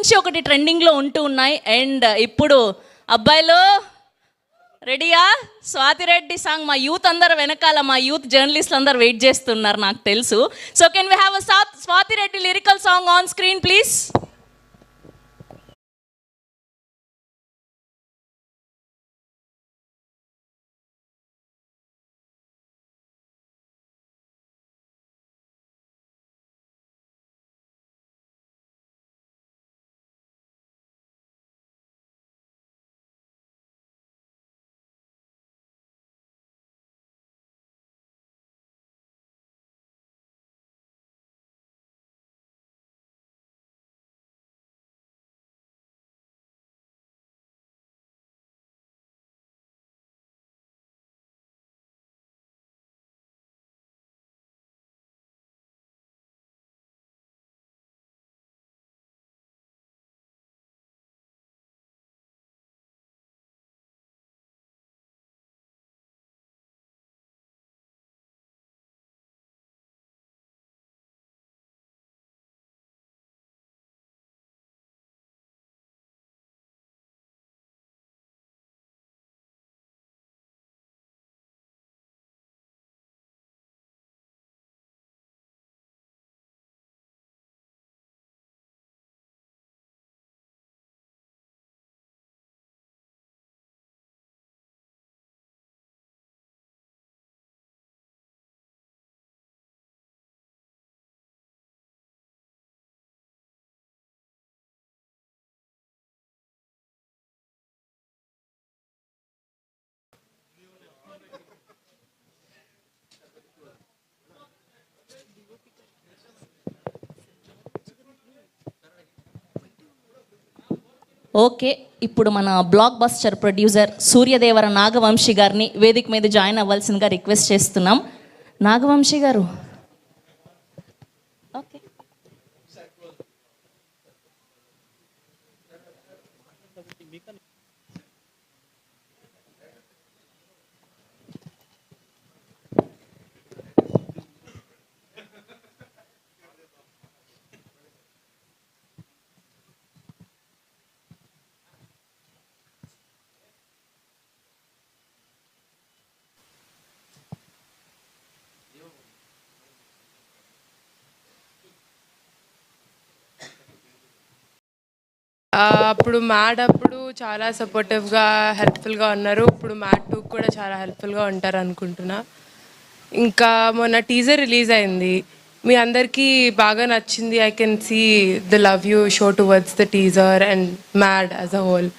నుంచి ఒకటి ట్రెండింగ్లో ఉంటూ ఉన్నాయి. అండ్ ఇప్పుడు అబ్బాయిలు రెడీయా? స్వాతిరెడ్డి సాంగ్ మా యూత్ అందరు వెనకాల, మా యూత్ జర్నలిస్టులు అందరు వెయిట్ చేస్తున్నారు నాకు తెలుసు. So can we have a Swathi Reddy lyrical song on screen please? Okay, ఇప్పుడు మన block buster producer Suryadevara Nagavamsi గారిని వేదిక మీద జాయిన్ అవ్వాల్సిందిగా రిక్వెస్ట్ చేస్తున్నాం. నాగవంశీ గారు. ఓకే. అప్పుడు మ్యాడ్ అప్పుడు చాలా సపోర్టివ్గా హెల్ప్ఫుల్గా ఉన్నారు. ఇప్పుడు మ్యాడ్ 2 కూడా చాలా హెల్ప్ఫుల్గా ఉంటారు అనుకుంటున్నా. ఇంకా మొన్న టీజర్ రిలీజ్ అయింది, మీ అందరికీ బాగా నచ్చింది. I can see the love you show towards the teaser and MAD as a whole.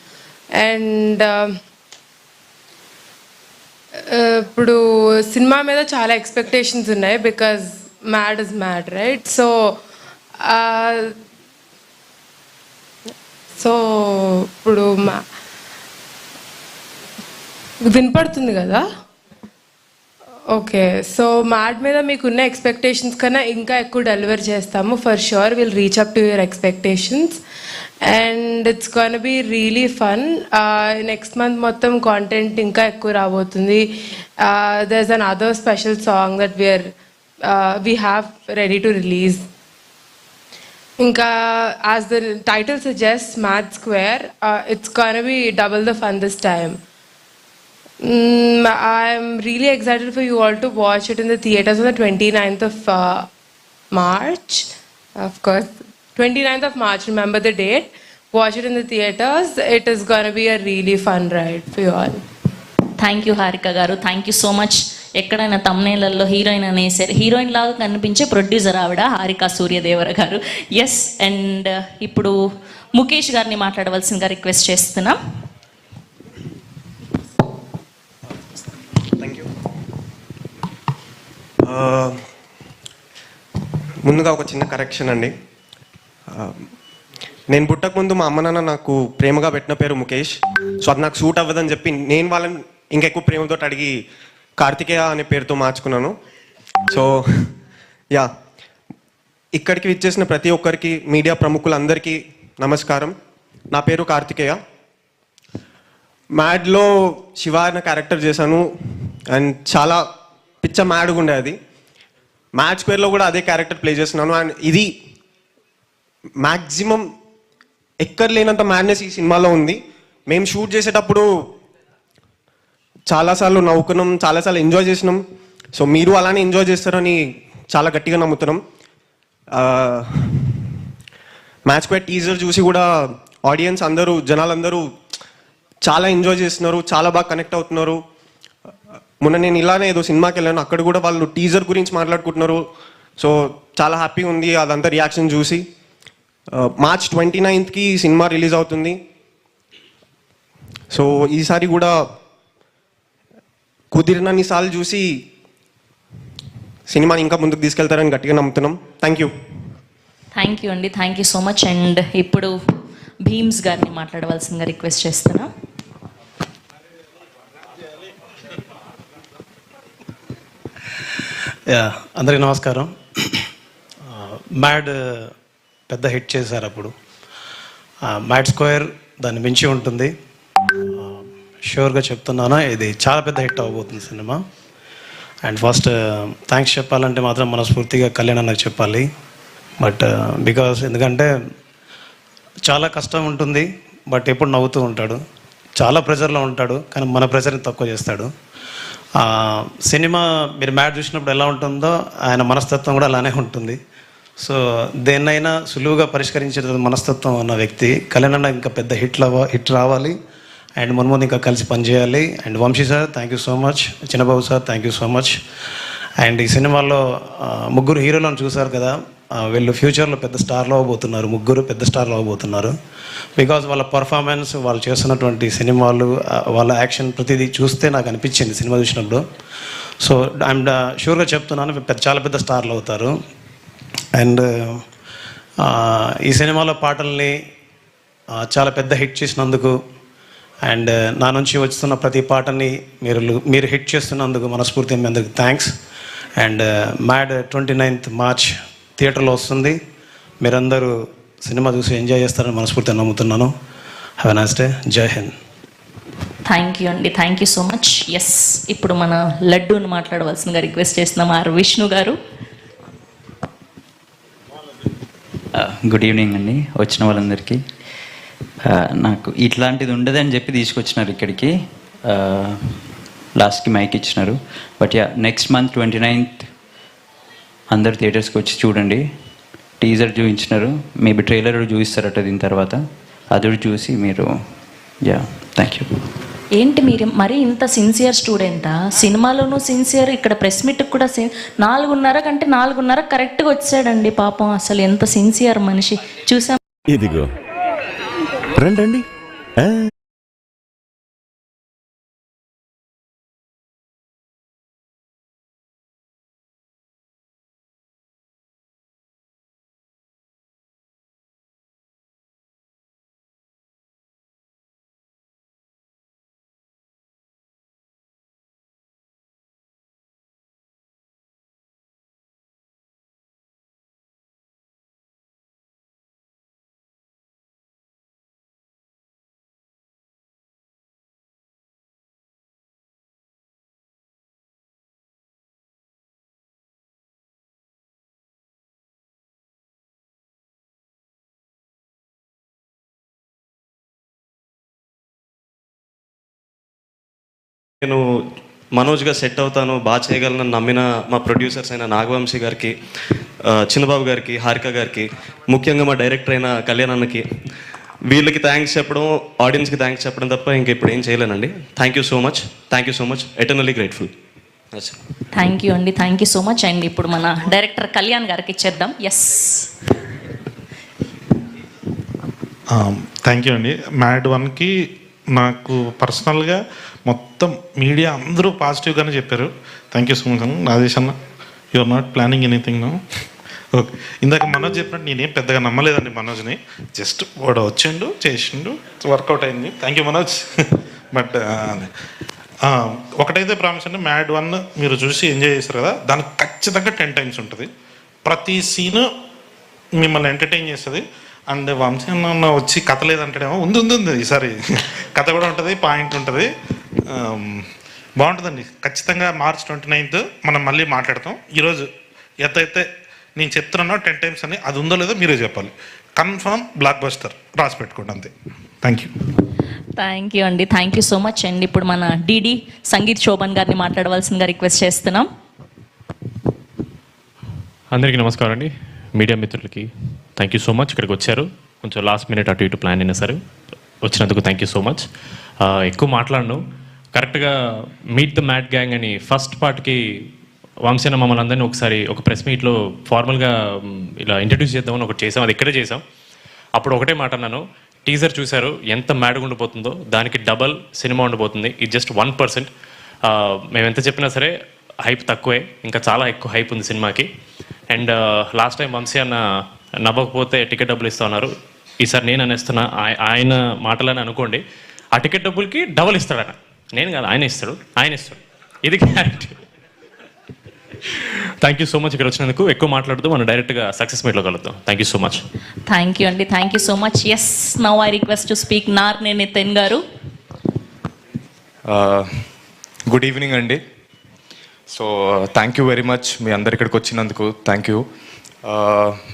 And ఇప్పుడు సినిమా మీద చాలా ఎక్స్పెక్టేషన్స్ ఉన్నాయి because MAD is MAD, right? So ఇప్పుడు వినపడుతుంది కదా? ఓకే. సో మ్యాడ్ మీద మీకున్న ఎక్స్పెక్టేషన్స్ కన్నా ఇంకా ఎక్కువ డెలివర్ చేస్తాము. For sure will reach up to your expectations and it's gonna be really fun. Next month మొత్తం కాంటెంట్ ఇంకా ఎక్కువ రాబోతుంది. There is another special song that we have ready to release. ఇంకా as the title suggests, Mad Square, it's gonna be double the fun this time. I'm really excited for you all to watch it in the theaters on the 29th of March. Of course, 29th of March, remember the date. Watch it in the theaters. It is gonna be a really fun ride for you all. Thank you Harika గారు, thank you so much. ఎక్కడైనా తమ్నేళ్లలో heroine అనేసరి heroine లాగా కనిపించే producer ఆవిడ హారిక సూర్యదేవర గారు. Yes. And ఇప్పుడు ముఖేష్ గారిని మాట్లాడవలసిందిగా request చేస్తున్నాం. Thank you. ముందుగా ఒక చిన్న కరెక్షన్ అండి. నేను పుట్టకముందు మా అమ్మ నాన్న నాకు ప్రేమగా పెట్టిన పేరు ముఖేష్. సో అది నాకు సూట్ అవ్వదని చెప్పి నేను వాళ్ళని ఇంకెక్కువ ప్రేమతో అడిగి కార్తికేయ అనే పేరుతో మార్చుకున్నాను. సో యా, ఇక్కడికి విచ్చేసిన ప్రతి ఒక్కరికి, మీడియా ప్రముఖులందరికీ నమస్కారం. నా పేరు కార్తికేయ. మ్యాడ్లో శివ అనే క్యారెక్టర్ చేశాను అండ్ చాలా పిచ్చ మ్యాడ్గా ఉండే అది. మ్యాడ్ స్క్వేర్లో కూడా అదే క్యారెక్టర్ ప్లే చేస్తున్నాను అండ్ ఇది మ్యాక్సిమం ఎక్కడ లేనంత మ్యాడ్నెస్ ఈ సినిమాలో ఉంది. మేము షూట్ చేసేటప్పుడు చాలాసార్లు నవ్వుకున్నాం, చాలాసార్లు ఎంజాయ్ చేసినాం. సో మీరు అలానే ఎంజాయ్ చేస్తారని చాలా గట్టిగా నమ్ముతున్నాం. మ్యాచ్ క్వైట్ టీజర్ చూసి కూడా ఆడియన్స్ అందరూ, జనాలందరూ చాలా ఎంజాయ్ చేస్తున్నారు, చాలా బాగా కనెక్ట్ అవుతున్నారు. మొన్న నేను ఇలానే ఏదో సినిమాకి వెళ్ళాను, అక్కడ కూడా వాళ్ళు టీజర్ గురించి మాట్లాడుకుంటున్నారు. సో చాలా హ్యాపీగా ఉంది అదంతా రియాక్షన్ చూసి. మార్చ్ 29కి సినిమా రిలీజ్ అవుతుంది. సో ఈసారి కూడా కుదిరినన్ని సార్లు చూసి సినిమాని ఇంకా ముందుకు తీసుకెళ్తారని గట్టిగా నమ్ముతున్నాం. థ్యాంక్ యూ అండి, thank you so much. And ఇప్పుడు భీమ్స్ గారిని మాట్లాడవలసిందిగా రిక్వెస్ట్ చేస్తున్నా. అందరికీ నమస్కారం. మ్యాడ్ పెద్ద హిట్ చేశారు అప్పుడు. మ్యాడ్ స్క్వేర్ దాన్ని మించి ఉంటుంది. షూర్గా చెప్తున్నాను, ఇది చాలా పెద్ద హిట్ అవ్వబోతుంది సినిమా. అండ్ ఫస్ట్ థ్యాంక్స్ చెప్పాలంటే మాత్రం మనస్ఫూర్తిగా కళ్యాణ్ అన్నకు చెప్పాలి. బట్ బికాస్ ఎందుకంటే చాలా కష్టం ఉంటుంది, బట్ ఎప్పుడు నవ్వుతూ ఉంటాడు. చాలా ప్రెజర్లో ఉంటాడు, కానీ మన ప్రెజర్ని తక్కువ చేస్తాడు. సినిమా మీరు మ్యాడ్ చూసినప్పుడు ఎలా ఉంటుందో ఆయన మనస్తత్వం కూడా అలానే ఉంటుంది. సో దేన్నైనా సులువుగా పరిష్కరించే మనస్తత్వం ఉన్న వ్యక్తి కళ్యాణ్ అన్న. ఇంకా పెద్ద హిట్ రావాలి అండ్ ముందు ఇంకా కలిసి పనిచేయాలి. And Vamsi sir thank you so much, Chinnababu sir thank you so much. And ఈ సినిమాలో ముగ్గురు హీరోలను చూశారు కదా, వీళ్ళు ఫ్యూచర్లో పెద్ద స్టార్లు అవ్వబోతున్నారు. ముగ్గురు పెద్ద స్టార్లు అవ్వబోతున్నారు. బికాజ్ వాళ్ళ పర్ఫార్మెన్స్, వాళ్ళు చేస్తున్నటువంటి సినిమాలు, వాళ్ళ యాక్షన్ ప్రతిదీ చూస్తే నాకు అనిపించింది సినిమా చూసినప్పుడు. సో ఐఎమ్ షూర్గా చెప్తున్నాను, చాలా పెద్ద స్టార్లు అవుతారు. అండ్ ఈ సినిమాలో పాటల్ని చాలా పెద్ద హిట్ చేసినందుకు అండ్ నా నుంచి వస్తున్న ప్రతి పాటని మీరు హిట్ చేస్తున్నందుకు మనస్ఫూర్తిగా మీ అందరికి thanks. And mad 29th March థియేటర్లో వస్తుంది. మీరందరూ సినిమా చూసి ఎంజాయ్ చేస్తారని మనస్ఫూర్తిగా నమ్ముతున్నాను. Have a nice day. Jai Hind. Thank you అండి, thank you so much. Yes, ఇప్పుడు మన లడ్డూని మాట్లాడవలసిందిగా రిక్వెస్ట్ చేస్తున్నాం. ఆర్ విష్ణు గారు. గుడ్ ఈవినింగ్ అండి వచ్చిన వాళ్ళందరికీ. నాకు ఇట్లాంటిది ఉండదని చెప్పి తీసుకొచ్చినారు ఇక్కడికి, లాస్ట్కి మైక్ ఇచ్చినారు. But yeah, next month 29th అందరు థియేటర్స్కి వచ్చి చూడండి. టీజర్ చూపించినారు, మేబీ ట్రైలర్ చూపిస్తారట దీని తర్వాత, అది చూసి మీరు. Yeah, thank you. ఏంటి మీరు మరీ ఇంత సిన్సియర్ స్టూడెంటా? సినిమాలోనూ సిన్సియర్, ఇక్కడ ప్రెస్ మీట్కి కూడా 4:30 కంటే 4:30 కరెక్ట్గా వచ్చాడండి పాపం. అసలు ఎంత సిన్సియర్ మనిషి చూసాం. ఇదిగో రండి. నేను మనోజ్గా సెట్ అవుతాను, బాగా చేయగలను నమ్మిన మా ప్రొడ్యూసర్స్ అయిన నాగవంశీ గారికి, చిన్నబాబు గారికి, హారిక గారికి, ముఖ్యంగా మా డైరెక్టర్ అయిన కళ్యాణ్ అన్నకి, వీళ్ళకి థ్యాంక్స్ చెప్పడం, ఆడియన్స్కి థ్యాంక్స్ చెప్పడం తప్ప ఇంకా ఇప్పుడు ఏం చేయలేనండి. Thank you so much, eternally grateful. Thank you అండి, thank you so much. And ఇప్పుడు మన డైరెక్టర్ కళ్యాణ్ గారికి ఇచ్చేద్దాం. ఎస్, థ్యాంక్ యూ అండి. మ్యాడ్ 1కి నాకు పర్సనల్గా మొత్తం మీడియా అందరూ పాజిటివ్గానే చెప్పారు. థ్యాంక్ యూ సో మచ్ అన్న. రాజేష్ అన్న, you are not planning anything no. Okay, ఇందాక మనోజ్ చెప్పినట్టు నేనేం పెద్దగా నమ్మలేదండి మనోజ్ని. జస్ట్ వాడు వచ్చిండు, చేసిండు, వర్కౌట్ అయింది. Thank you Manoj. బట్ ఒకటైతే ప్రామిస్ అండి, మ్యాడ్ 1 మీరు చూసి ఎంజాయ్ చేస్తారు కదా, దానికి ఖచ్చితంగా 10 times ఉంటుంది. ప్రతి సీను మిమ్మల్ని ఎంటర్టైన్ చేస్తుంది. అండ్ వంశీ అన్న వచ్చి కథ లేదంటాడేమో, ఉంది ఈసారి కథ కూడా ఉంటుంది, పాయింట్ ఉంటుంది, బాగుంటుందండి. ఖచ్చితంగా మార్చ్ 29th మనం మళ్ళీ మాట్లాడతాం. ఈరోజు అయితే నేను చెప్తున్నాను 10 times అని, అది ఉందో లేదో మీరే చెప్పాలి. కన్ఫర్మ్ బ్లాక్ బస్టర్ రాసి పెట్టుకోండి అంతే. Thank you. థ్యాంక్ యూ అండి, థ్యాంక్ యూ సో మచ్ అండి. ఇప్పుడు మన డిడి సంగీత్ శోభన్ గారిని మాట్లాడవలసిందిగా రిక్వెస్ట్ చేస్తున్నాం. అందరికీ నమస్కారం అండి. మీడియా మిత్రులకి థ్యాంక్ యూ సో మచ్. ఇక్కడికి వచ్చారు, కొంచెం లాస్ట్ మినిట్ అటు ఇటు ప్లాన్ అయినా సరే వచ్చినందుకు థ్యాంక్ యూ సో మచ్. ఎక్కువ మాట్లాడను, కరెక్ట్గా మీట్ ద మ్యాడ్ గ్యాంగ్ అని ఫస్ట్ పార్ట్కి వంశీన మమ్మల్ని అందరినీ ఒకసారి ఒక ప్రెస్ మీట్లో ఫార్మల్గా ఇలా ఇంట్రడ్యూస్ చేద్దామని ఒకటి చేసాం, అది ఇక్కడే చేసాం. అప్పుడు ఒకటే మాట అన్నాను, టీజర్ చూశారు ఎంత మ్యాడ్గా ఉండిపోతుందో, దానికి డబల్ సినిమా ఉండిపోతుంది. ఇది జస్ట్ 1%. మేము ఎంత చెప్పినా సరే హైప్ తక్కువే, ఇంకా చాలా ఎక్కువ హైప్ ఉంది సినిమాకి. అండ్ లాస్ట్ టైం వంశీ అన్న నవ్వకపోతే టికెట్ డబ్బులు ఇస్తా ఉన్నారు, ఈసారి నేను అనేస్తున్నా, ఆయన మాటలని అనుకోండి. ఆ టికెట్ డబ్బులకి డబల్ ఇస్తాడట, నేను కాదు ఆయన ఇస్తాడు, ఇది guarantee. Thank you so much ఇక్కడ వచ్చినందుకు. ఎక్కువ మాట్లాడుతూ మనం డైరెక్ట్గా సక్సెస్ మీట్లో కలుద్దాం. Thank you so much. Thank you అండి, thank you so much. Yes, now I request to speak Narne Nithin garu. Good evening అండి. So thank you very much మీ అందరు ఇక్కడికి వచ్చినందుకు. Thank you.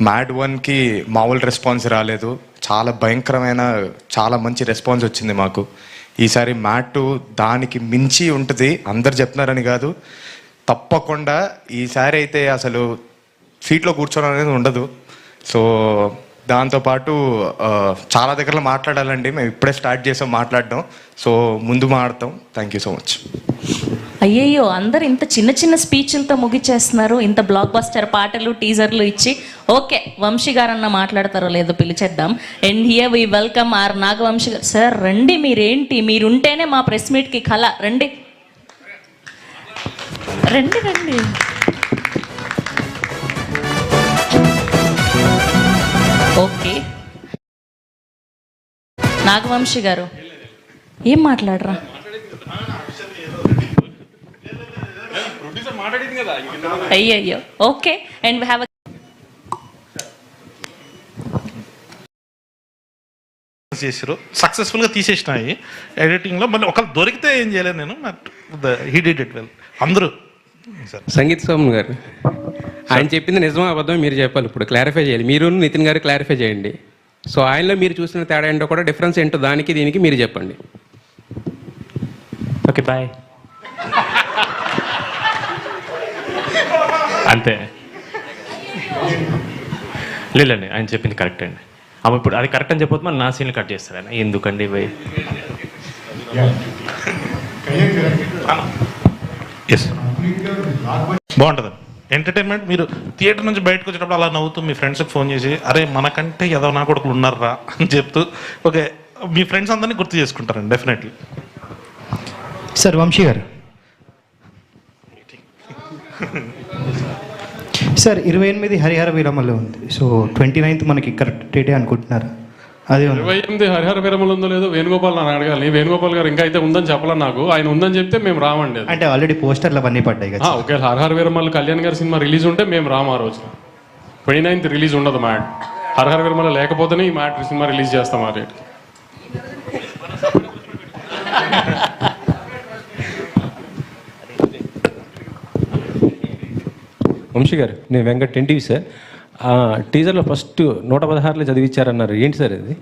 మ్యాడ్ 1కి మామూలు రెస్పాన్స్ రాలేదు, చాలా భయంకరమైన చాలా మంచి రెస్పాన్స్ వచ్చింది మాకు. ఈసారి మ్యాడ్ 2 దానికి మించి ఉంటుంది, అందరు చెప్తున్నారని కాదు, తప్పకుండా ఈసారి అయితే అసలు సీట్లో కూర్చోవడం అనేది ఉండదు. సో దాంతోపాటు చాలా దగ్గరలో మాట్లాడాలండి, మేము ఇప్పుడే స్టార్ట్ చేసాం మాట్లాడడం, సో ముందు మాట్లాడతాం. Thank you so much. అయ్యయ్యో, అందరు ఇంత చిన్న చిన్న స్పీచ్లతో ముగిచేస్తున్నారు, ఇంత బ్లాక్ బస్టర్ పాటలు టీజర్లు ఇచ్చి. ఓకే, వంశీ గారన్న మాట్లాడతారో లేదో పిలిచేద్దాం. And here we welcome our Nagavamsi garu. Sir రండి, మీరేంటి, మీరుంటేనే మా ప్రెస్ మీట్కి కళ. రండి రండి రండి. ఓకే, నాగవంశీ గారు ఏం మాట్లాడరా? అయ్యయ్యో, ఓకే. అండ్ వి హ్యావ్ చేసారు, సక్సెస్ఫుల్గా తీసేసినాయి ఎడిటింగ్లో. మళ్ళీ ఒకళ్ళు దొరికితే ఏం చేయలేదు నేను, హీ డిడ్ ఇట్ వెల్. అందరూ సంగీత్ సోమన్ గారు, ఆయన చెప్పింది నిజమో అబద్ధం మీరు చెప్పాలి, ఇప్పుడు క్లారిఫై చేయాలి. మీరు నితిన్ గారు క్లారిఫై చేయండి. సో ఆయనలో మీరు చూసిన తేడా ఏంటో కూడా, డిఫరెన్స్ ఏంటో దానికి దీనికి మీరు చెప్పండి. Okay, bye. అంతే, లేదండి ఆయన చెప్పింది కరెక్ట్ అండి. అమ్మ ఇప్పుడు అది కరెక్ట్ అని చెప్పొద్దు, మన నా సీన్లు కట్ చేస్తారు ఆయన. ఎందుకండి భయ్? ఎస్, బాగుంటుంది ఎంటర్టైన్మెంట్. మీరు థియేటర్ నుంచి బయటకు వచ్చేటప్పుడు అలా నవ్వుతూ మీ ఫ్రెండ్స్కి ఫోన్ చేసి, అరే మనకంటే ఏదో నా కొడుకులు ఉన్నారా అని చెప్తూ, ఓకే, మీ ఫ్రెండ్స్ అందరినీ గుర్తు చేసుకుంటారండి డెఫినెట్లీ. సార్ వంశీ గారు, సార్ 28 హరిహర వీరమలో ఉంది. సో 29th మనకి కరెక్ట్ డేటే అనుకుంటున్నారా? అదే 28 హరిహర వీరమలు ఉందో లేదో వేణుగోపాల్ నన్ను అడగాలి. వేణుగోపాల్ గారు ఇంకా అయితే ఉందని చెప్పాలి నాకు, ఆయన ఉందని చెప్తే మేము రామండి. అంటే ఆల్రెడీ పోస్టర్లు అవన్నీ పడ్డాయి కదా. ఓకే, హరిహర వీరమల్ కళ్యాణ్ గారి సినిమా రిలీజ్ ఉంటే మేము రాము. ఆ రోజు 29th రిలీజ్ ఉండదు మ్యాట్. హరిహర వీరమల లేకపోతేనే ఈ మ్యాట్ సినిమా రిలీజ్ చేస్తాం. ఆ రేట్ వంశీ గారు, నేను వెంకట్ ఎన్టీవీ సార్. టీజర్లో ఫస్ట్ 116 చదివించారన్నారు, ఏంటి సార్ ఇది?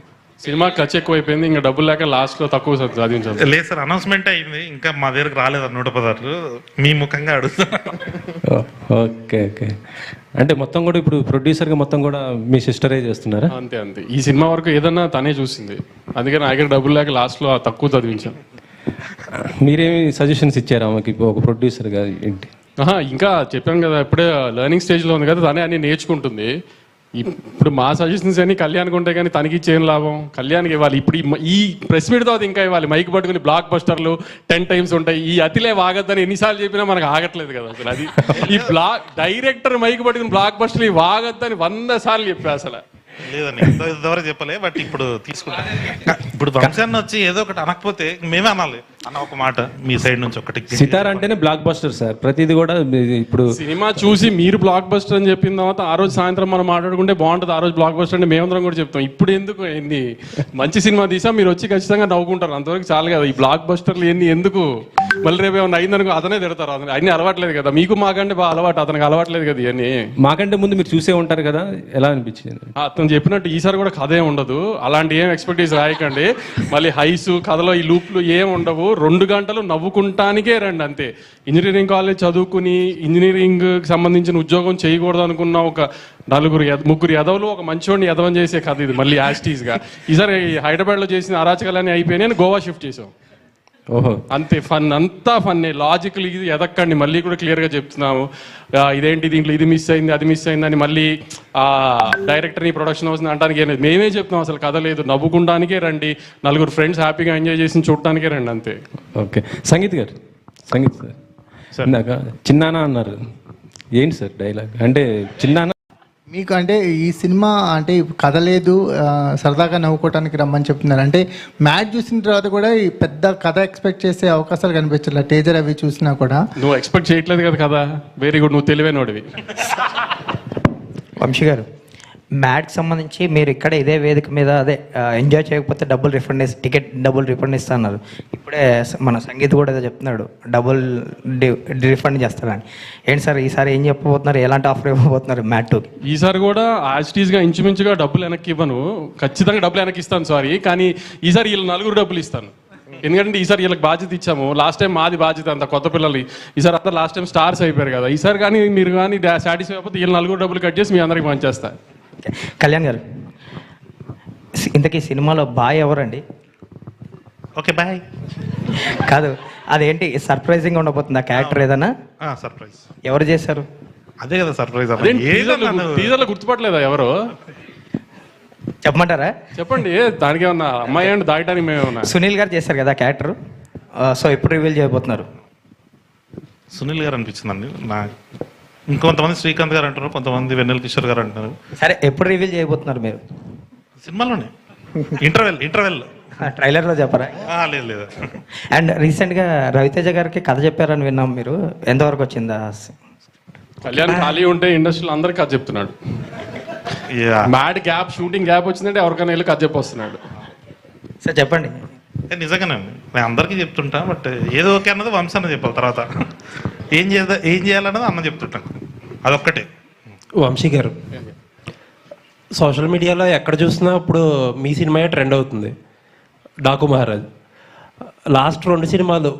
సినిమా ఖర్చు ఎక్కువైపోయింది, ఇంకా డబ్బులు లేక లాస్ట్లో తక్కువ చదివించాలి. లేదు సార్, అనౌన్స్మెంట్ అయింది, ఇంకా మా దగ్గరకు రాలేదు 116. మీ ముఖంగా అడుగుతున్నా. ఓకే ఓకే, అంటే మొత్తం కూడా ఇప్పుడు ప్రొడ్యూసర్గా మొత్తం కూడా మీ సిస్టరే చేస్తున్నారా? అంతే అంతే, ఈ సినిమా వరకు ఏదన్నా తనే చూసింది, అందుకని నా దగ్గర డబ్బులు లేక లాస్ట్లో తక్కువ చదివించాను. మీరేమి సజెషన్స్ ఇచ్చారా ఆమెకి ఒక ప్రొడ్యూసర్గా ఏంటి? ఇంకా చెప్పాను కదా, ఇప్పుడే లెర్నింగ్ స్టేజ్లో ఉంది కదా, తనే అన్ని నేర్చుకుంటుంది. ఇప్పుడు మా సజెషన్స్ అన్ని కళ్యాణ్కి ఉంటాయి, కానీ తనకి ఇచ్చేం లాభం? కళ్యాణ్కి ఇవ్వాలి. ఇప్పుడు ఈ ప్రెస్ మీట్ తర్వాత ఇంకా ఇవ్వాలి. మైక్ పట్టుకుని బ్లాక్ బస్టర్లు 10 times ఉంటాయి. ఈ అతిలే వాగద్దని ఎన్నిసార్లు చెప్పినా మనకు ఆగట్లేదు కదా అసలు. అది ఈ డైరెక్టర్ మైక్ పట్టుకుని బ్లాక్ బస్టర్లు వాగద్దని 100 సార్లు చెప్పా అసలు. లేదండి, ఇంతవరకు చెప్పలే, బట్ ఇప్పుడు తీసుకుంటాం. ఇప్పుడు వంశాన్ని వచ్చి ఏదో ఒకటి అనకపోతే మేమే అనాలి. అన్న ఒక మాట మీ సైడ్ నుంచి ఒకటి. సితార్ అంటేనే బ్లాక్ బస్టర్ సార్, ప్రతిది కూడా ఇప్పుడు సినిమా చూసి మీరు బ్లాక్ బస్టర్ అని చెప్పిన తర్వాత ఆ రోజు సాయంత్రం మనం మాట్లాడుకుంటే బాగుంటుంది, ఆ రోజు బ్లాక్ బస్టర్ అంటే మేమందరం కూడా చెప్తాం. ఇప్పుడు ఎందుకు ఎన్ని మంచి సినిమా తీసా మీరు వచ్చి ఖచ్చితంగా నవ్వుకుంటారు, అంతవరకు చాలు కదా. ఈ బ్లాక్ బస్టర్లు ఎన్ని ఎందుకు, మళ్ళీ రేపు ఏమన్నా అయిందనుకో అతనే తిడతారు. అన్ని అలవాట్లేదు కదా మీకు, మాకంటే బాగా అలవాటు, అతనికి అలవాట్లేదు కదా ఇవన్నీ. మాకంటే ముందు మీరు చూసే ఉంటారు కదా, ఎలా అనిపించింది? అతను చెప్పినట్టు ఈసారి కూడా కథ ఏమి ఉండదు, అలాంటి ఏం ఎక్స్పెక్టేషన్ రాయకండి. మళ్ళీ హైస్ కథలో ఈ లూప్లు ఏం ఉండవు, 2 గంటలు నవ్వుకుంటానికే రండి అంతే. ఇంజనీరింగ్ కాలేజ్ చదువుకుని ఇంజనీరింగ్ సంబంధించిన ఉద్యోగం చేయకూడదు అనుకున్న ఒక 3 ఎదవలు ఒక మంచోడిని ఎదవం చేసే కథ ఇది. మళ్ళీ యాస్టీస్గా ఈసారి హైదరాబాద్లో చేసిన అరాచకాలన్నీ అయిపోయినాయి, గోవా షిఫ్ట్ చేసాం. ఓహో అంతే, ఫన్ అంతా ఫన్నే. లాజికల్ ఇది ఎదక్కండి, మళ్ళీ కూడా క్లియర్గా చెప్తున్నాము. ఇదేంటి దీంట్లో ఇది మిస్ అయింది అది మిస్ అయింది అని మళ్ళీ డైరెక్టర్ని ప్రొడక్షన్ హౌస్ని అంటానికి ఏం లేదు. మేమే చెప్తాం అసలు కథ లేదు, నవ్వుకుంటానికే రండి, 4 ఫ్రెండ్స్ హ్యాపీగా ఎంజాయ్ చేసి చూడటానికే రండి అంతే. ఓకే సంగీత్ గారు, సంగీత్ సార్ ఇందాక చిన్నానా అన్నారు, ఏంటి సార్ డైలాగ్ అంటే చిన్నానా? మీకు అంటే ఈ సినిమా అంటే కథ లేదు, సరదాగా నవ్వుకోవడానికి రమ్మని చెప్తున్నారు. అంటే మ్యాచ్ చూసిన తర్వాత కూడా ఈ పెద్ద కథ ఎక్స్పెక్ట్ చేసే అవకాశాలు కనిపించట్లే, టీజర్ అవి చూసినా కూడా. నువ్వు ఎక్స్పెక్ట్ చేయట్లేదు కదా కథ, వెరీ గుడ్, నువ్వు తెలివైనోడివి. వంశీ గారు, మ్యాట్కి సంబంధించి మీరు ఇక్కడ ఇదే వేదిక మీద అదే ఎంజాయ్ చేయకపోతే టికెట్ డబుల్ రిఫండ్ ఇస్తున్నారు. ఇప్పుడే మన సంగీత్ కూడా ఏదో చెప్తున్నాడు, డబుల్ రిఫండ్ చేస్తారని. ఏంటి సార్ ఈసారి ఏం చెప్పబోతున్నారు, ఎలాంటి ఆఫర్ ఇవ్వబోతున్నారు మ్యాట్ 2కి? ఈసారి కూడా యాజ్టీస్గా ఇంచుమించుగా డబ్బులు వెనక్కి ఇవ్వను, ఖచ్చితంగా డబ్బులు వెనక్కి ఇస్తాను సారీ, కానీ ఈసారి వీళ్ళు 4 డబ్బులు ఇస్తాను. ఎందుకంటే ఈసారి వీళ్ళకి బాధ్యత ఇచ్చాము, లాస్ట్ టైం మాది బాధ్యత అంత కొత్త పిల్లలు, ఈసారి అంతా లాస్ట్ టైం స్టార్స్ అయిపోయారు కదా. ఈసారి కానీ మీరు కానీ సాటిస్ఫై అయిపోతే వీళ్ళు 4 డబ్బులు కట్ చేసి మీ అందరికి పనిచేస్తారు. కళ్యాణ్ గారు, ఇంతకీ సినిమాలో బాయ్ ఎవరండి? ఓకే బాయ్ కాదు, అదేంటి సర్ప్రైజింగ్ ఉండబోతుంది ఆ క్యారెక్టర్ ఏదన్నా? సర్ప్రైజ్ ఎవరు చేశారు? అదే కదా సర్ప్రైజ్. టీజర్లో గుర్తుపట్టలేదా ఎవరు? చెప్పమంటారా? చెప్పండి, దానికి ఏమన్నా అమ్మాయి అండి దాయటానికి మేమేమన్నా? సునీల్ గారు చేశారు కదా క్యారెక్టర్, సో ఎప్పుడు రివీల్ చేయబోతున్నారు? సునీల్ గారు అనిపించిందండి నాకు. ఇంకొంతమంది శ్రీకాంత్ గారు అంటారు, కొంతమంది వెన్నెల కిషోర్ గారు అంటారు. సరే, ఎప్పుడు రివీల్ చేయబోతున్నారు మీరు? సినిమాలోనే ఇంటర్వెల్ ట్రైలర్లో చెప్పరా? లేదు లేదు. అండ్ రీసెంట్గా రవితేజ గారికి కథ చెప్పారని విన్నాం, మీరు ఎంతవరకు వచ్చిందా? కళ్యాణ్ ఖాళీ ఉంటే ఇండస్ట్రీలో అందరికి కథ చెప్తున్నాడు. మ్యాడ్ గ్యాప్, షూటింగ్ గ్యాప్ వచ్చిందంటే ఎవరికైనా వెళ్ళి కథ చెప్పొస్తున్నాడు. సార్ చెప్పండి. నిజంగానే నేను అందరికీ చెప్తుంటా, బట్ ఏదో ఓకే అన్నది వంశ అన్న చెప్పాలి, తర్వాత ఏం చేయాలన్నది అన్న చెప్తుంటాను, అదొక్కటే. వంశీ గారు, సోషల్ మీడియాలో ఎక్కడ చూసినా ఇప్పుడు మీ సినిమాయే ట్రెండ్ అవుతుంది, డాకు మహారాజ్. లాస్ట్ 2 సినిమాలు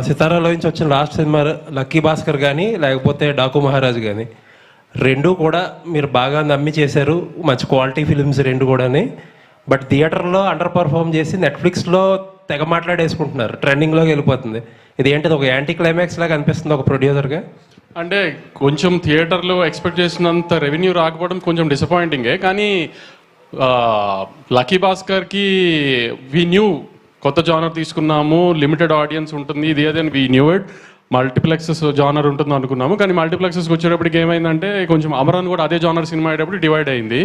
సితారాలో నుంచి వచ్చిన లాస్ట్ సినిమా లక్కీ భాస్కర్ కానీ లేకపోతే డాకు మహారాజ్ కానీ, 2 కూడా మీరు బాగా నమ్మి చేశారు, మంచి క్వాలిటీ ఫిలిమ్స్ 2 కూడాని. బట్ థియేటర్లో అండర్ పర్ఫామ్ చేసి నెట్ఫ్లిక్స్లో తెగ మాట్లాడేసుకుంటున్నారు, ట్రెండింగ్లోకి వెళ్ళిపోతుంది. ఇది ఏంటిది, ఒక యాంటీ క్లైమాక్స్ లాగా అనిపిస్తుంది ఒక ప్రొడ్యూసర్గా? అంటే కొంచెం థియేటర్లో ఎక్స్పెక్ట్ చేసినంత రెవెన్యూ రాకపోవడం కొంచెం డిసప్పాయింటింగే, కానీ లక్కీ భాస్కర్కి వి న్యూ కొత్త జానర్ తీసుకున్నాము, లిమిటెడ్ ఆడియన్స్ ఉంటుంది, ఇది అదే వి న్యూ ఇట్. మల్టీప్లెక్సెస్ జానర్ ఉంటుంది అనుకున్నాము, కానీ మల్టీప్లెక్సెస్కి వచ్చేటప్పటికి ఏమైందంటే కొంచెం అమరాన్ కూడా అదే జానర్ సినిమా అయ్యేటప్పుడు డివైడ్ అయింది.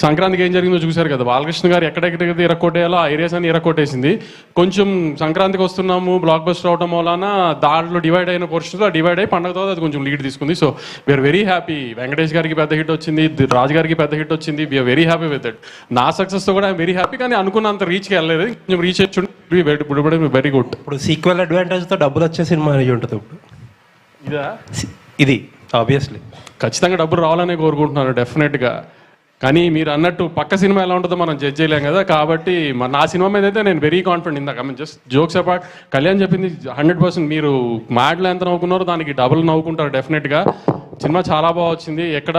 సంక్రాంతికి ఏం జరిగిందో చూశారు కదా, బాలకృష్ణ గారు ఎక్కడెక్కడైతే ఇరక్కొట్టేయాలో ఆ ఏరియాస్ అని ఇరక్కొట్టేసింది. కొంచెం సంక్రాంతికి వస్తున్నాము బ్లాక్ బస్టర్ అవడం వలన దాంట్లో డివైడ్ అయిన పోర్షన్స్లో డివైడ్ అయ్యి పండగ తర్వాత అది కొంచెం లీడ్ తీసుకుంది. So we're very happy. Venkatesh గారికి పెద్ద హిట్ వచ్చింది, రాజు గారికి పెద్ద హిట్ వచ్చింది, we're very happy with it. నా సక్సెస్తో కూడా ఐఎమ్ వెరీ హ్యాపీ, కానీ అనుకున్నంత రీచ్కి వెళ్ళలేదు, కొంచెం రీచ్ వచ్చి వెరీ గుడ్. ఇప్పుడు సీక్వెల్ అడ్వాంటేజ్తో డబ్బులు వచ్చే సినిమా అనేది ఉంటుంది ఇప్పుడు ఇదా? ఇది ఆబ్వియస్లీ ఖచ్చితంగా డబ్బులు రావాలనే కోరుకుంటున్నాను డెఫినెట్గా, కానీ మీరు అన్నట్టు పక్క సినిమా ఎలా ఉంటుందో మనం జడ్జ్ చేయలేం కదా. కాబట్టి నా సినిమా మీద అయితే నేను వెరీ కాన్ఫిడెంట్. ఇందాక జస్ట్ జోక్స్ అపార్ట్, కళ్యాణ్ చెప్పింది 100%. మీరు మ్యాడ్లో ఎంత నవ్వుకున్నారో దానికి డబుల్ నవ్వుకుంటారు డెఫినెట్గా. సినిమా చాలా బాగా వచ్చింది, ఎక్కడ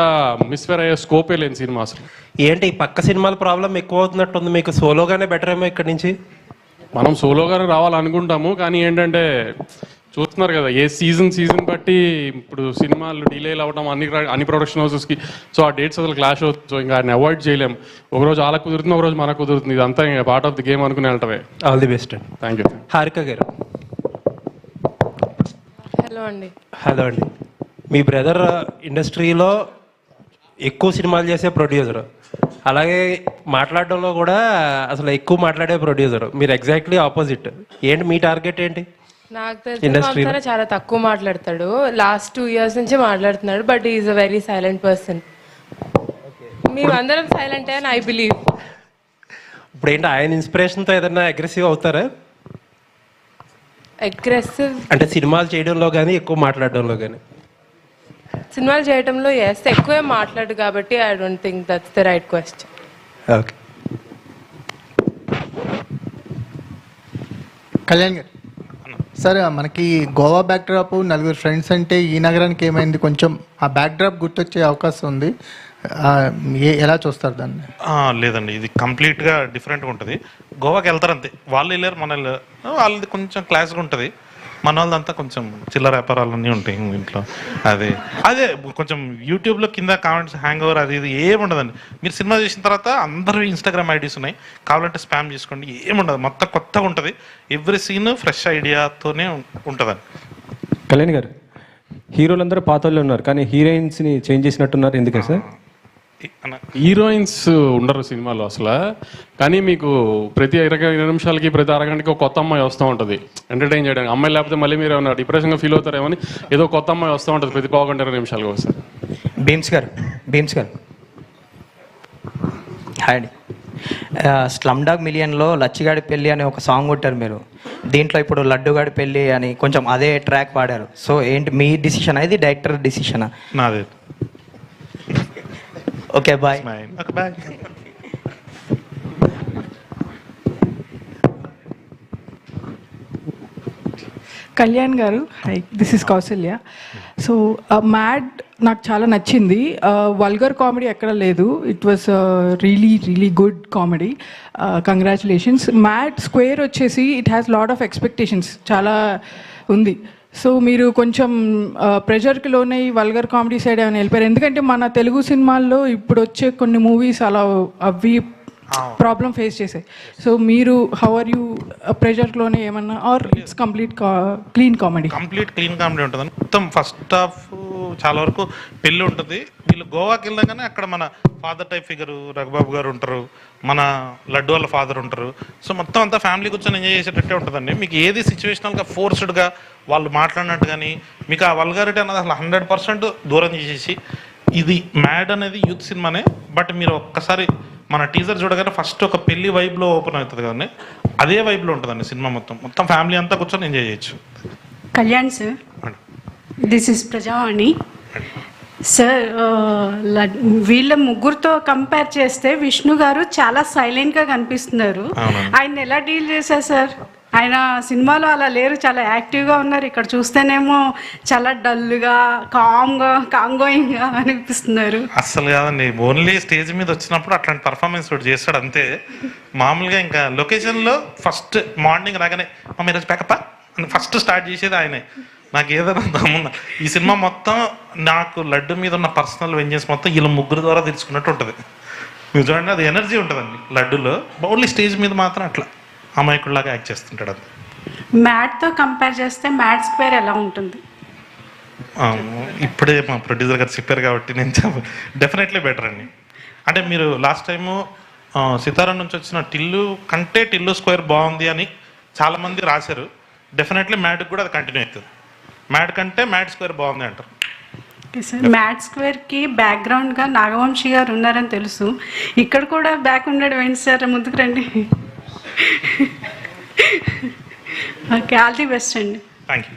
మిస్ఫేర్ అయ్యే స్కోపే లేని సినిమా అసలు. ఏంటి ఈ పక్క సినిమాల ప్రాబ్లం ఎక్కువ అవుతున్నట్టుంది, మీకు సోలోగానే బెటర్ ఏమో ఇక్కడి నుంచి? మనం సోలోగానే రావాలనుకుంటాము, కానీ ఏంటంటే చూస్తున్నారు కదా ఏ సీజన్ బట్టి ఇప్పుడు సినిమాలు డిలేలు అవ్వడం అన్ని ప్రొడక్షన్ హౌసెస్కి. సో ఆ డేట్స్ అసలు క్లాష్ అవుతుంది. సో ఇంకా ఆయన అవాయిడ్ చేయలేం. ఒకరోజు అలా కుదురుతుంది, ఒకరోజు మనకు కుదురుతుంది. ఇదంతా ఇంకా పార్ట్ ఆఫ్ ది గేమ్ అనుకుని వెళ్ళటమే. ఆల్ ది బెస్ట్ అండి. Thank you. Harika garu. Hello అండి. హలో అండి. మీ బ్రదర్ ఇండస్ట్రీలో ఎక్కువ సినిమాలు చేసే ప్రొడ్యూసర్, అలాగే మాట్లాడడంలో కూడా అసలు ఎక్కువ మాట్లాడే ప్రొడ్యూసర్, మీరు ఎగ్జాక్ట్లీ ఆపోజిట్. ఏంటి మీ టార్గెట్ ఏంటి? నాకు తెలిసిన చాలా తక్కువ మాట్లాడతాడు. లాస్ట్ 2 years నుంచి మాట్లాడుతున్నాడు, but is a very silent person. మేము అందరం సైలెంట్ అని ఐ బిలీవ్. ఇప్పుడు ఏంటి ఆయన ఇన్స్పిరేషన్తో ఏదైనా అగ్రెసివ్ అవుతారా? అగ్రెసివ్ అంటే సినిమాలు చేయడంలో కానీ ఎక్కువ మాట్లాడడంలో కానీ? సినిమాలు చేయడంలో చేస్తే ఎక్కువే మాట్లాడు కాబట్టి I don't think that's the right question. Okay. Kalyan గారు సార్, మనకి గోవా బ్యాక్డ్రాప్, 4 ఫ్రెండ్స్ అంటే ఈ నగరానికి ఏమైంది, కొంచెం ఆ బ్యాక్డ్రాప్ గుర్తొచ్చే అవకాశం ఉంది. ఎలా చూస్తారు దాన్ని? లేదండి, ఇది కంప్లీట్గా డిఫరెంట్గా ఉంటుంది. గోవాకి వెళ్తారు అంతే, వాళ్ళు వెళ్ళారు మన వాళ్ళది కొంచెం క్లాస్గా ఉంటుంది, మన వాళ్ళదంతా కొంచెం చిల్లర వ్యాపారాలన్నీ ఉంటాయి ఇంట్లో. అదే కొంచెం యూట్యూబ్లో కింద కామెంట్స్ హ్యాంగ్ ఓవర్ అది ఇది ఏముండదండి. మీరు సినిమా చేసిన తర్వాత అందరూ ఇన్స్టాగ్రామ్ ఐడీస్ ఉన్నాయి, కావాలంటే స్పామ్ చేసుకోండి, ఏముండదు. మొత్తం కొత్తగా ఉంటుంది, ఎవ్రీ సీన్ ఫ్రెష్ ఐడియాతోనే ఉంటుందండి. కళ్యాణ్ గారు, హీరోలందరూ పాత వాళ్ళు ఉన్నారు కానీ హీరోయిన్స్ని చేంజ్ చేసినట్టున్నారు, ఎందుకని సార్? హీరోయిన్స్ ఉండరు సినిమాలో అసలు, కానీ మీకు ప్రతి 20 నిమిషాలకి ప్రతి అరగంటకి ఒక కొత్త అమ్మాయి వస్తూ ఉంటుంది ఎంటర్టైన్ చేయడానికి. అమ్మాయి లేకపోతే మళ్ళీ మీరు ఏమైనా డిప్రెషన్గా ఫీల్ అవుతారేమో అని ఏదో కొత్త అమ్మాయి వస్తూ ఉంటుంది ప్రతి 15-20 నిమిషాలకు ఒకసారి. భీమ్స్ గారు హాయ్ అండి. స్లమ్ డాగ్ మిలియన్లో లచ్చిగాడి పెళ్ళి అనే ఒక సాంగ్ కొట్టారు మీరు, దీంట్లో ఇప్పుడు లడ్డుగాడి పెళ్ళి అని కొంచెం అదే ట్రాక్ పాడారు. సో ఏంటి మీ డిసిషనా, ఇది డైరెక్టర్ డిసిషనా? నాదే. Okay bye. Bye. Kalyan garu, hi, this is Kausalya. So Mad నాకు చాలా నచ్చింది. వల్గర్ కామెడీ ఎక్కడ లేదు. It was really good comedy. Congratulations. Mad square వచ్చేసి it has lot of expectations చాలా ఉంది. సో మీరు కొంచెం ప్రెషర్కి లోనే వల్గర్ కామెడీ సైడ్ ఏమైనా వెళ్ళిపోయారు, ఎందుకంటే మన తెలుగు సినిమాల్లో ఇప్పుడు వచ్చే కొన్ని మూవీస్ అలా అవి ప్రాబ్లం ఫేస్ చేసాయి. సో మీరు హౌ ఆర్ యూ ప్రెషర్లోనే ఏమన్నా, or it's complete clean comedy? Complete clean comedy ఉంటుంది. మొత్తం ఫస్ట్ హాఫ్ చాలా వరకు పెళ్ళి ఉంటుంది. వీళ్ళు గోవాకి వెళ్ళగానే అక్కడ మన ఫాదర్ టైప్ ఫిగరు రఘుబాబు గారు ఉంటారు, మన లడ్డు వాళ్ళ ఫాదర్ ఉంటారు. సో మొత్తం అంతా ఫ్యామిలీ కూర్చొని ఎంజాయ్ చేసేటట్టే ఉంటుందండి. మీకు ఏది సిచ్యువేషనల్గా ఫోర్స్డ్గా వాళ్ళు మాట్లాడినట్టు కానీ మీకు ఆ వల్గారిటీ అన్నది అసలు 100% దూరం చేసేసి, ఇది మ్యాడ్ అనేది యూత్ సినిమానే. బట్ మీరు ఒక్కసారి మన టీజర్ చూడగానే ఫస్ట్ ఒక పెళ్లి వైబ్లో ఓపెన్ అవుతుంది కదండి, అదే వైబ్లో ఉంటుందండి సినిమా మొత్తం ఫ్యామిలీ అంతా కూర్చొని ఎంజాయ్ చేయొచ్చు. Kalyan sir, this is Prajavani sir. వీళ్ళ ముగ్గురుతో కంపేర్ చేస్తే విష్ణు గారు చాలా సైలెంట్గా కనిపిస్తున్నారు. ఆయన ఎలా డీల్ చేశారు సార్? ఆయన సినిమాలో అలా లేరు, చాలా యాక్టివ్గా ఉన్నారు. ఇక్కడ చూస్తేనేమో చాలా డల్గా కామ్గోయింగ్గా అనిపిస్తున్నారు. అస్సలు కాదండి, ఓన్లీ స్టేజ్ మీద వచ్చినప్పుడు అట్లాంటి పర్ఫార్మెన్స్ చేస్తాడు అంతే. మామూలుగా ఇంకా లొకేషన్లో ఫస్ట్ మార్నింగ్ రాగానే మా ఈరోజు ప్యాకప్ప అని ఫస్ట్ స్టార్ట్ చేసేది ఆయనే. నాకు ఏదైనా దమ్ముందా, ఈ సినిమా మొత్తం నాకు లడ్డు మీద ఉన్న పర్సనల్ వెంజెన్స్ మొత్తం వీళ్ళ ముగ్గురు ద్వారా తెలుసుకున్నట్టు ఉంటుంది. మీరు చూడండి, అది ఎనర్జీ ఉంటుందండి లడ్డులో. ఓన్లీ స్టేజ్ మీద మాత్రం అట్లా అమాయకుడిలాగా యాక్ట్ చేస్తుంటాడు. అది మ్యాడ్తో కంపేర్ చేస్తే మ్యాడ్ స్క్వేర్ ఎలా ఉంటుంది? ఇప్పుడే మా ప్రొడ్యూసర్ గారు చెప్పారు కాబట్టి నేను డెఫినెట్లీ బెటర్ అండి. అంటే మీరు లాస్ట్ టైము సితారా నుంచి వచ్చిన టిల్లు కంటే టిల్లు స్క్వేర్ బాగుంది అని చాలామంది రాశారు. డెఫినెట్లీ మ్యాడ్కి కూడా అది కంటిన్యూ అవుతుంది. మ్యాడ్ కంటే మ్యాడ్ స్క్వేర్ బాగుంది అంటారు. మ్యాడ్ స్క్వేర్కి బ్యాక్గ్రౌండ్గా నాగవంశీ గారు ఉన్నారని తెలుసు, ఇక్కడ కూడా బ్యాక్ ఉండడం ఏంటి సార్? ముందుకు రండి. ఓకే, ఆల్ ది బెస్ట్ అండి. Thank you.